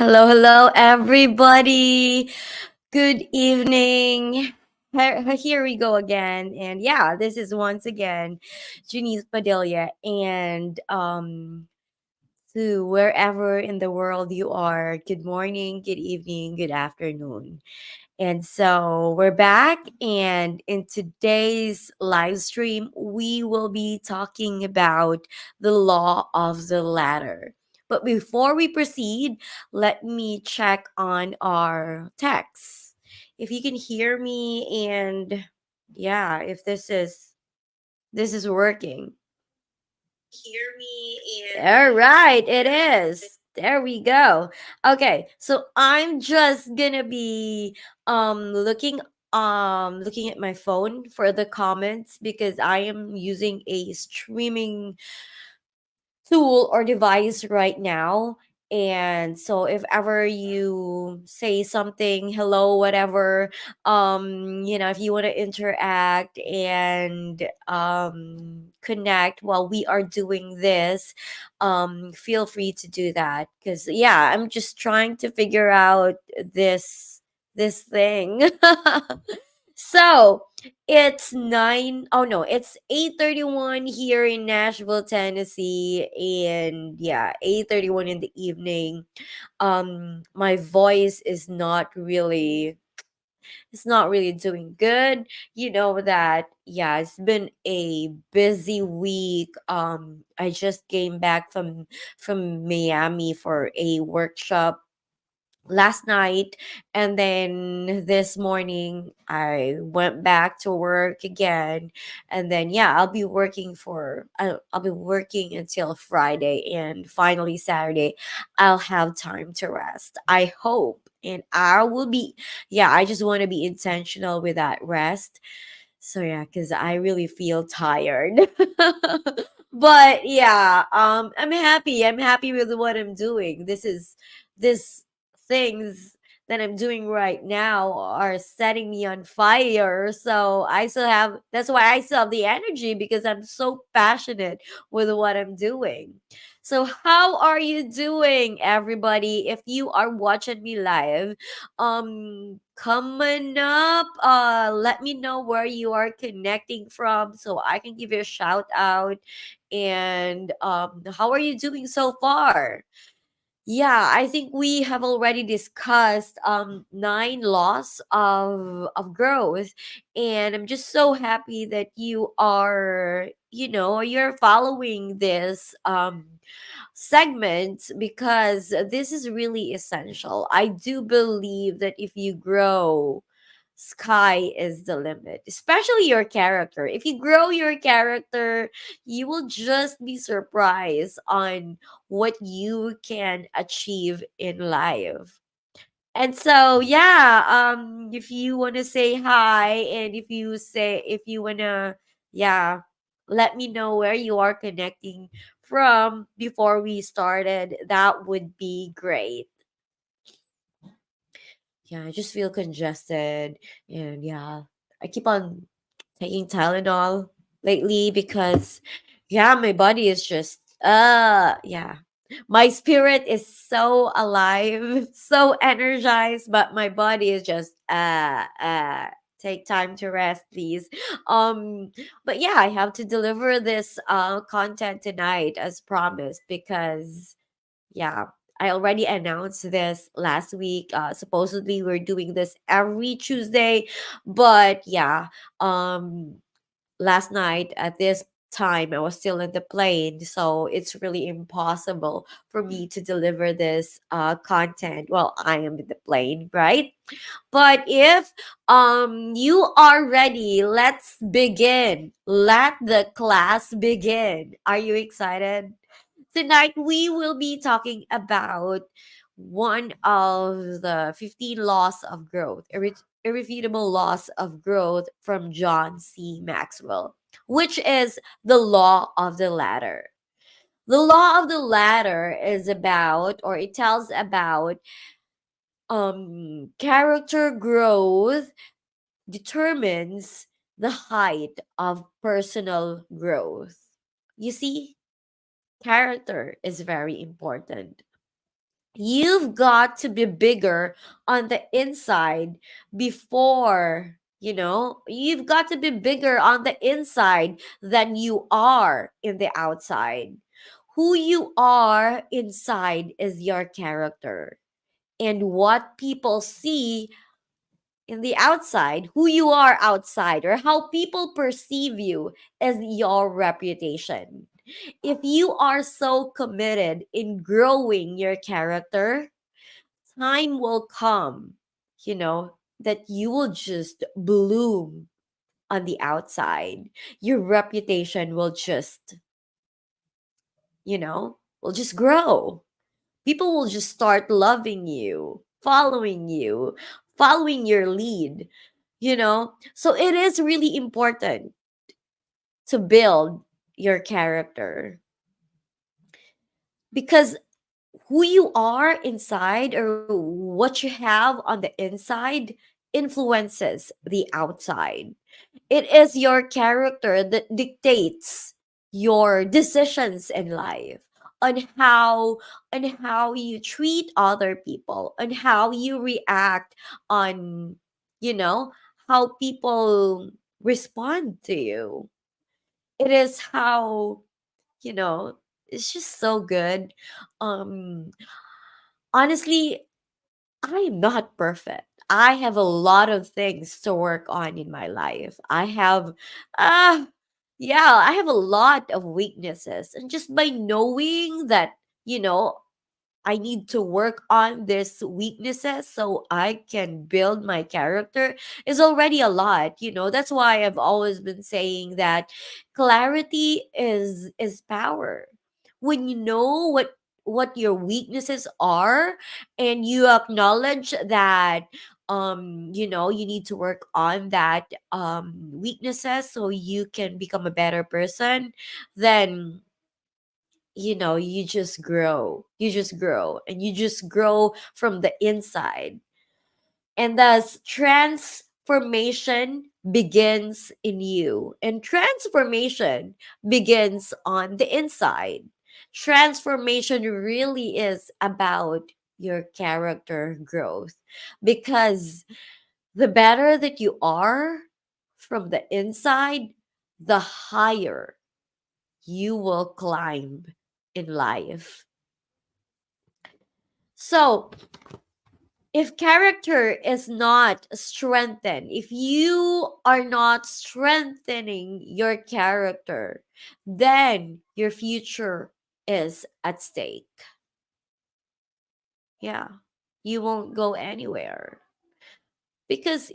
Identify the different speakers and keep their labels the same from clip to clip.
Speaker 1: Hello, everybody. Good evening. Here we go again. And yeah, this is once again Janice Padilla. And to wherever in the world you are, good morning, good evening, good afternoon. And so we're back, and in today's live stream, we will be talking about the law of the ladder. But before we proceed, let me check on our text. If you can hear me, and yeah, if this is working.
Speaker 2: Hear me
Speaker 1: All
Speaker 2: and
Speaker 1: right, it
Speaker 2: yeah.
Speaker 1: is. There we go. Okay, so I'm just gonna be looking at my phone for the comments because I am using a streaming tool or device right now. And so if ever you say something, hello, whatever, if you want to interact and connect while we are doing this, feel free to do that. Cause yeah, I'm just trying to figure out this thing. So it's nine. Oh no, it's 8:31 here in Nashville, Tennessee, and yeah, 8:31 in the evening. My voice is not really doing good. You know that. Yeah, it's been a busy week. I just came back from Miami for a workshop last night, and then this morning I went back to work again, and then yeah, I'll be working until Friday, and finally Saturday I'll have time to rest, I hope. And I will be, yeah, I just want to be intentional with that rest. So yeah, because I really feel tired. But yeah, I'm happy with what I'm doing. This things that I'm doing right now are setting me on fire. So that's why I still have the energy, because I'm so passionate with what I'm doing. So how are you doing, everybody? If you are watching me live, coming up, let me know where you are connecting from so I can give you a shout out. And how are you doing so far? Yeah, I think we have already discussed nine laws of growth, and I'm just so happy that you're following this segment, because this is really essential. I do believe that if you grow, sky is the limit, especially your character. If you grow your character, you will just be surprised on what you can achieve in life. And so yeah, if you want to say hi, and if you want to, yeah, let me know where you are connecting from before we started, that would be great. Yeah, I just feel congested, and yeah, I keep on taking Tylenol lately because yeah, my body is just yeah. My spirit is so alive, so energized, but my body is just take time to rest, please. Um but yeah, I have to deliver this content tonight as promised, because yeah, I already announced this last week. Supposedly we're doing this every Tuesday, but yeah, um last night at this time I was still in the plane, so it's really impossible for me to deliver this content while I am in the plane, right? But if you are ready, let's begin. Let the class begin. Are you excited? Tonight we will be talking about one of the 15 laws of growth, irrefutable laws of growth from John C. Maxwell, which is the law of the ladder. The law of the ladder is about, or it tells about, character growth determines the height of personal growth. You see, character is very important. You've got to be bigger on the inside before, you've got to be bigger on the inside than you are in the outside. Who you are inside is your character. And what people see in the outside, who you are outside, or how people perceive you, is your reputation. If you are so committed in growing your character, time will come, that you will just bloom on the outside. Your reputation will just grow. People will just start loving you, following your lead. So it is really important to build your character, because who you are inside, or what you have on the inside, influences the outside. It is your character that dictates your decisions in life, on how you treat other people, on how you react, on you know how people respond to you. It is how, you know it's just so good. um Honestly, I am not perfect. I have a lot of things to work on in my life. Uh, I have a lot of weaknesses. And just by knowing that, you know, I need to work on these weaknesses so I can build my character is already a lot. That's why I've always been saying that clarity is power. When you know what your weaknesses are, and you acknowledge that, you need to work on that weaknesses so you can become a better person, then you just grow, and you just grow from the inside. And thus transformation begins in you, and transformation begins on the inside. Transformation really is about your character growth, because the better that you are from the inside, the higher you will climb in life. So, if character is not strengthened, if you are not strengthening your character, then your future is at stake. Yeah, you won't go anywhere. Because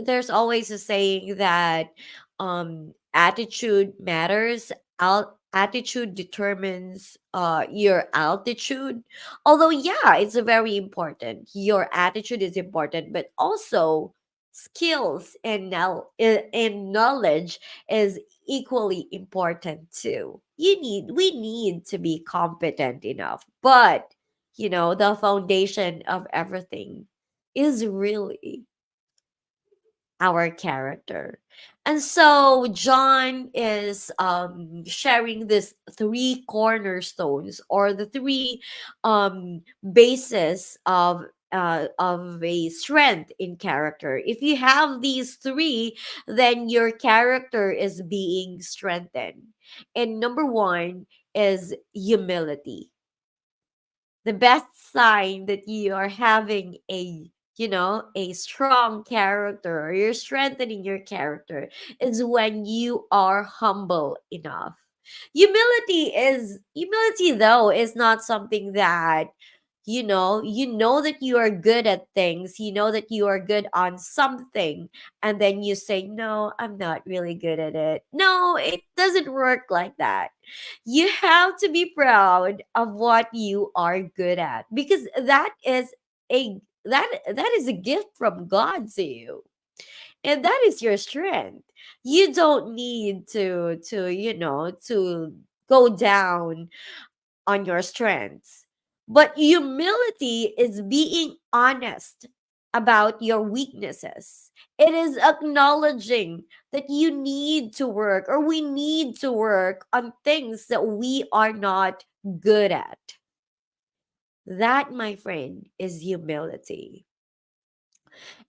Speaker 1: there's always a saying that attitude matters. Attitude determines your altitude. Although, yeah, it's a very important, your attitude is important, but also skills and knowledge is equally important too. We need to be competent enough, but the foundation of everything is really our character. And so John is sharing this three cornerstones, or the three bases of a strength in character. If you have these three, then your character is being strengthened. And number one is humility. The best sign that you are having a strong character, or you're strengthening your character, is when you are humble enough. Humility, though, is not something that you know that you are good at things, you know that you are good on something, and then you say, no, I'm not really good at it. No, it doesn't work like that. You have to be proud of what you are good at, because that is a gift from God to you, and that is your strength. You don't need to go down on your strengths. But humility is being honest about your weaknesses. It is acknowledging that you need to work, or we need to work on things that we are not good at. That, my friend, is humility.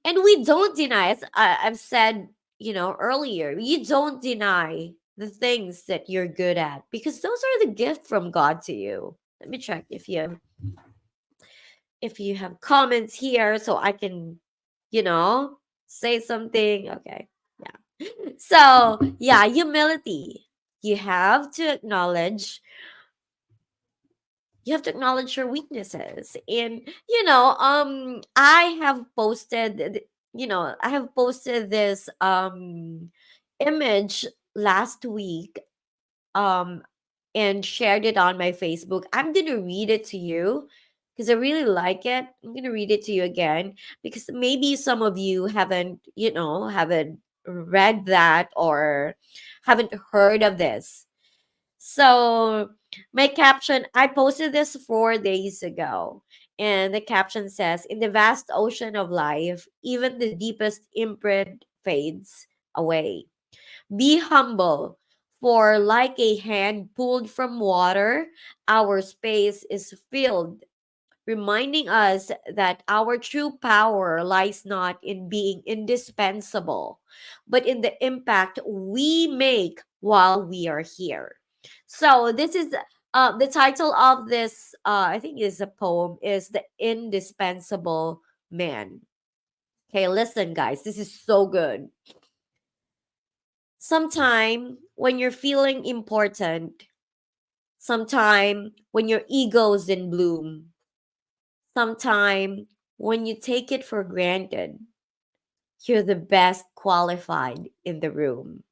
Speaker 1: And we don't deny, as I've said, earlier, you don't deny the things that you're good at because those are the gift from God to you. Let me check if you have comments here so I can, you know, say something. Okay. Yeah. So, yeah, humility. You have to acknowledge you have to acknowledge your weaknesses. And I have posted this image last week, um and shared it on my Facebook. I'm going to read it to you because I really like it. I'm going to read it to you again because maybe some of you haven't read that or haven't heard of this. So, my caption, I posted this 4 days ago. And the caption says, in the vast ocean of life, even the deepest imprint fades away. Be humble, for like a hand pulled from water, our space is filled, reminding us that our true power lies not in being indispensable, but in the impact we make while we are here. So this is the title of this. I think is a poem. Is the indispensable man. Okay, listen, guys. This is so good. Sometime when you're feeling important, sometime when your ego's in bloom, sometime when you take it for granted, you're the best qualified in the room.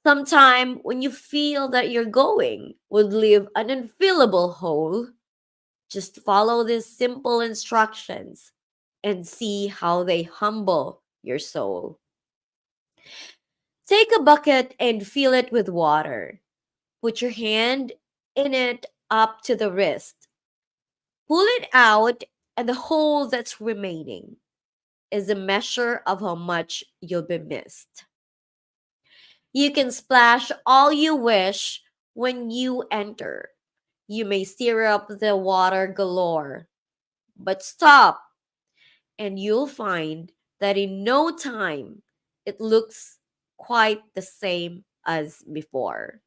Speaker 1: Sometime when you feel that you're going would leave an unfillable hole, just follow these simple instructions and see how they humble your soul. Take a bucket and fill it with water. Put your hand in it up to the wrist. Pull it out, and the hole that's remaining is a measure of how much you'll be missed. You can splash all you wish when you enter. You may stir up the water galore, but stop, and you'll find that in no time it looks quite the same as before.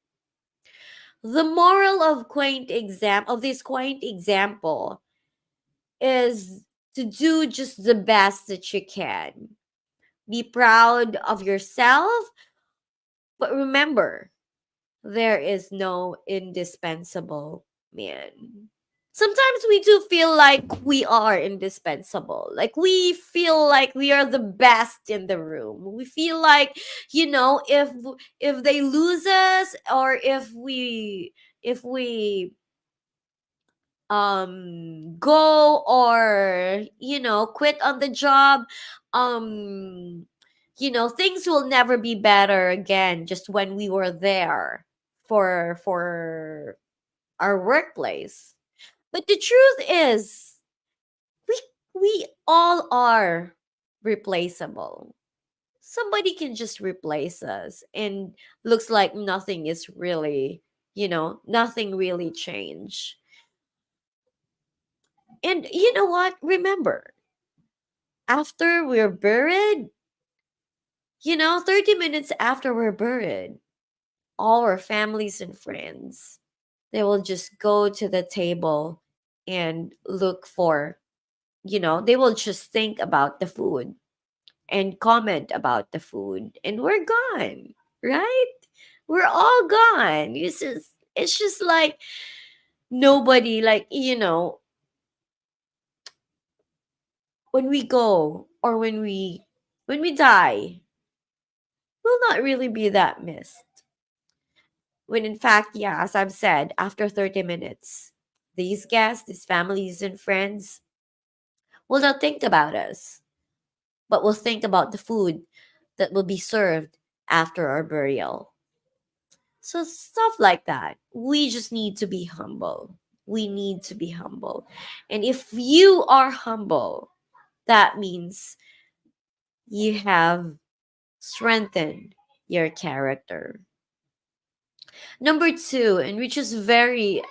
Speaker 1: The moral of this quaint example is to do just the best that you can. Be proud of yourself, but remember, there is no indispensable man. Sometimes we do feel like we are indispensable. Like we feel like we are the best in the room. We feel like, if they lose us or if we go or quit on the job, um things will never be better again just when we were there for our workplace. But the truth is, we we all are replaceable. Somebody can just replace us and looks like nothing really changed. And you know what? Remember, after we're buried, 30 minutes after we're buried, all our families and friends, they will just go to the table and look for, they will just think about the food and comment about the food, and we're gone, right? We're all gone. It's just like nobody, like, when we go or when we die, will not really be that missed. When in fact, yeah, as I've said, after 30 minutes, these guests, these families and friends will not think about us, but will think about the food that will be served after our burial. So, stuff like that. We just need to be humble. We need to be humble. And if you are humble, that means you have strengthened your character. Number two, and which is very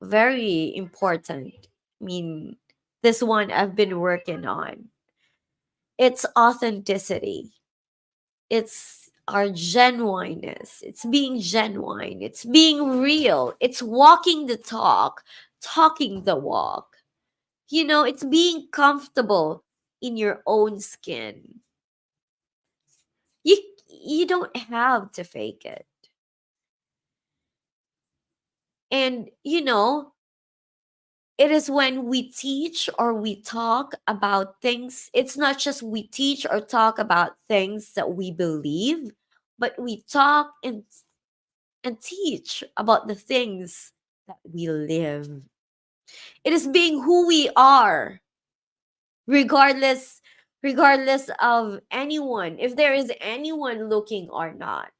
Speaker 1: very important. I mean, this one I've been working on. It's authenticity. It's our genuineness. It's being genuine. It's being real. It's walking the talk, talking the walk. It's being comfortable in your own skin. You you don't have to fake it. And it is when we teach or we talk about things, it's not just we teach or talk about things that we believe, but we talk and teach about the things that we live. It is being who we are, regardless regardless of anyone, if there is anyone looking or not.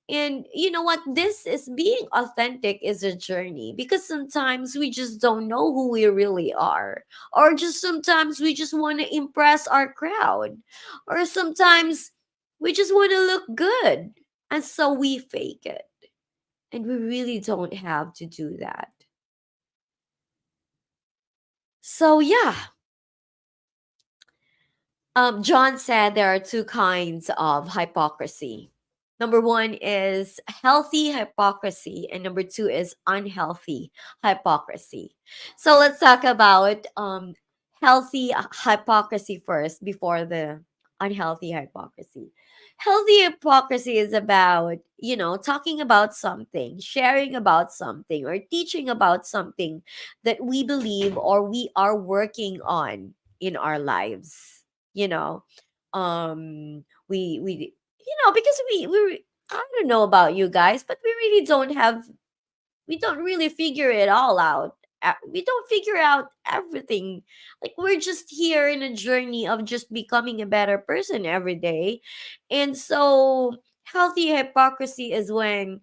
Speaker 1: And you know what? This is being authentic is a journey, because sometimes we just don't know who we really are. Or just sometimes we just want to impress our crowd. Or sometimes we just want to look good. And so we fake it. And we really don't have to do that. So yeah, John said there are two kinds of hypocrisy. Number one is healthy hypocrisy, and number two is unhealthy hypocrisy. So let's talk about healthy hypocrisy first before the unhealthy hypocrisy. Healthy hypocrisy is about, talking about something, sharing about something, or teaching about something that we believe or we are working on in our lives. you know we because I don't know about you guys, but we don't really figure it all out. We don't figure out everything. Like, we're just here in a journey of just becoming a better person every day. And so healthy hypocrisy is when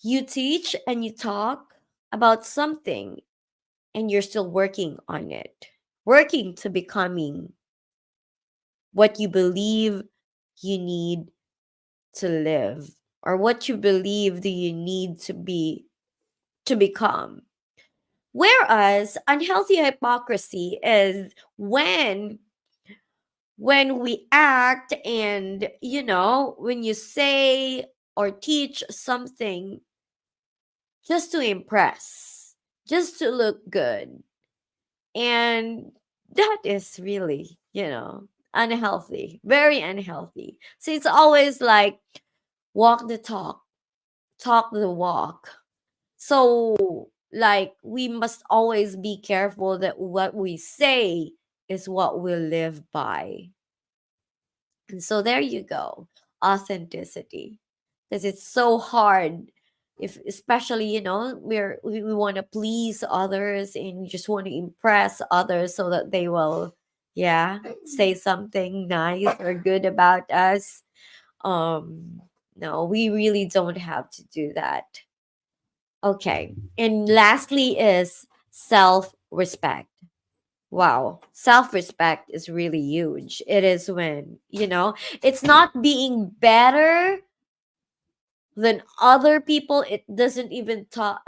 Speaker 1: you teach and you talk about something and you're still working on it, working to becoming what you believe you need to live, or what you believe that you need to become. Whereas unhealthy hypocrisy is when we act, and when you say or teach something just to impress, just to look good. And that is really, unhealthy, very unhealthy. So it's always like walk the talk, talk the walk. So, like, we must always be careful that what we say is what we live by. And so there you go, authenticity. Because it's so hard, if especially we want to please others, and we just want to impress others so that they will, yeah, say something nice or good about us. No, we really don't have to do that. Okay. And lastly is self-respect. Wow. Self-respect is really huge. It is when, it's not being better than other people. It doesn't even talk,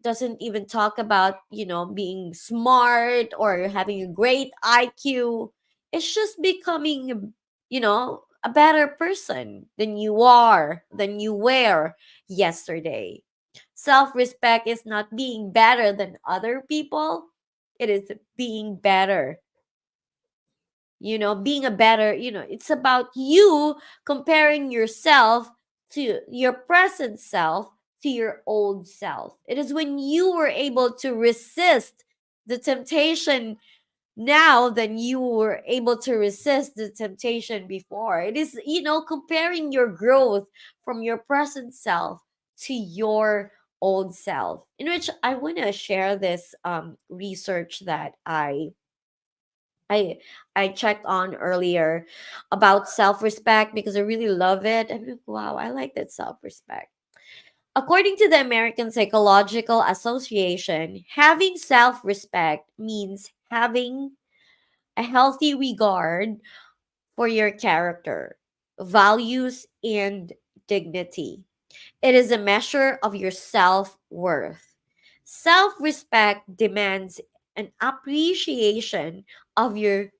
Speaker 1: doesn't even talk about, being smart or having a great IQ. It's just becoming, a better person than you are, than you were yesterday. Self respect is not being better than other people, it is being better. Being a better, it's about you comparing yourself to your present self to your old self. It is when you were able to resist the temptation now than you were able to resist the temptation before. It is, comparing your growth from your present self to your old self. In which I want to share this research that I I checked on earlier about self-respect, because I really love it. I'm like, wow, I like that self-respect. According to the American Psychological Association, having self-respect means having a healthy regard for your character, values, and dignity. It is a measure of your self worth. Self respect demands an appreciation of your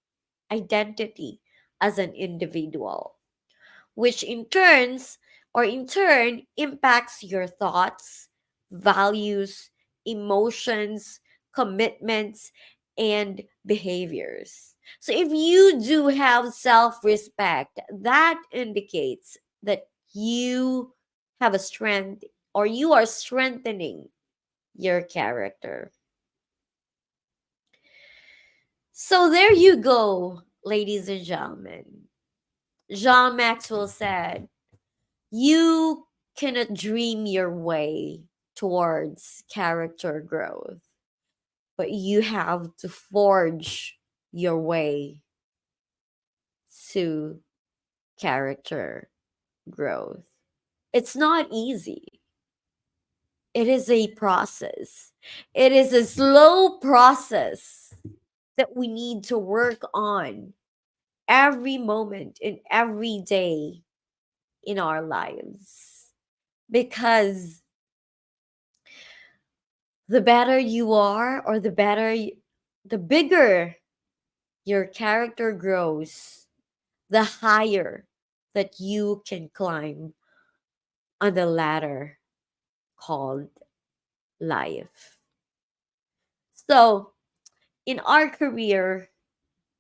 Speaker 1: identity as an individual, which in turn impacts your thoughts, values, emotions, commitments, and behaviors. So if you do have self-respect, that indicates that you have a strength, or you are strengthening your character. So there you go, ladies and gentlemen. John Maxwell said, you cannot dream your way towards character growth, but you have to forge your way to character growth. It's not easy. It is a process. It is a slow process that we need to work on every moment in every day in our lives. Because the better you are, or the bigger your character grows, the higher that you can climb on the ladder called life. So in our career,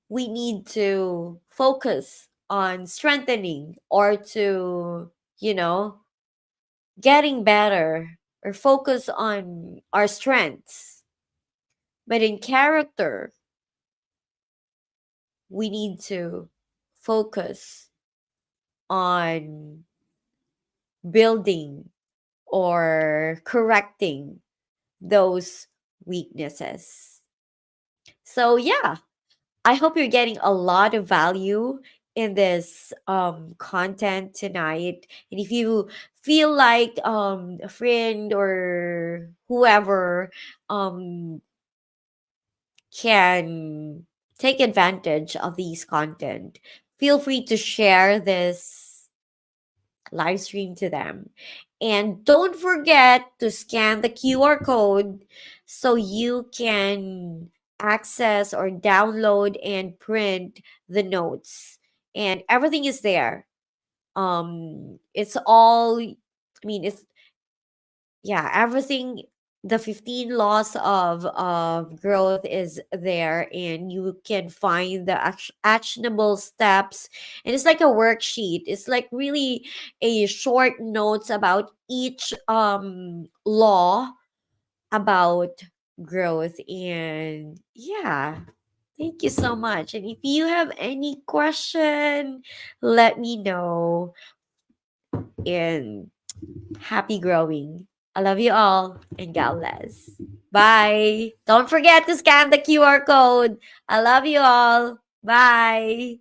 Speaker 1: we need to focus on strengthening, or to, you know, getting better, or focus on our strengths. But in character, we need to focus on building or correcting those weaknesses. So, yeah, I hope you're getting a lot of value in this content tonight. And if you feel like a friend or whoever um, can take advantage of these content, feel free to share this live stream to them. And don't forget to scan the QR code so you can access or download and print the notes. And everything is there. It's all, I mean, it's, yeah, everything, the 15 laws of growth is there, and you can find the actionable steps, and it's like a worksheet. It's like really a short notes about each law about growth. And yeah, thank you so much. And if you have any question, let me know. And happy growing. I love you all, and God bless. Bye. Don't forget to scan the QR code. I love you all. Bye.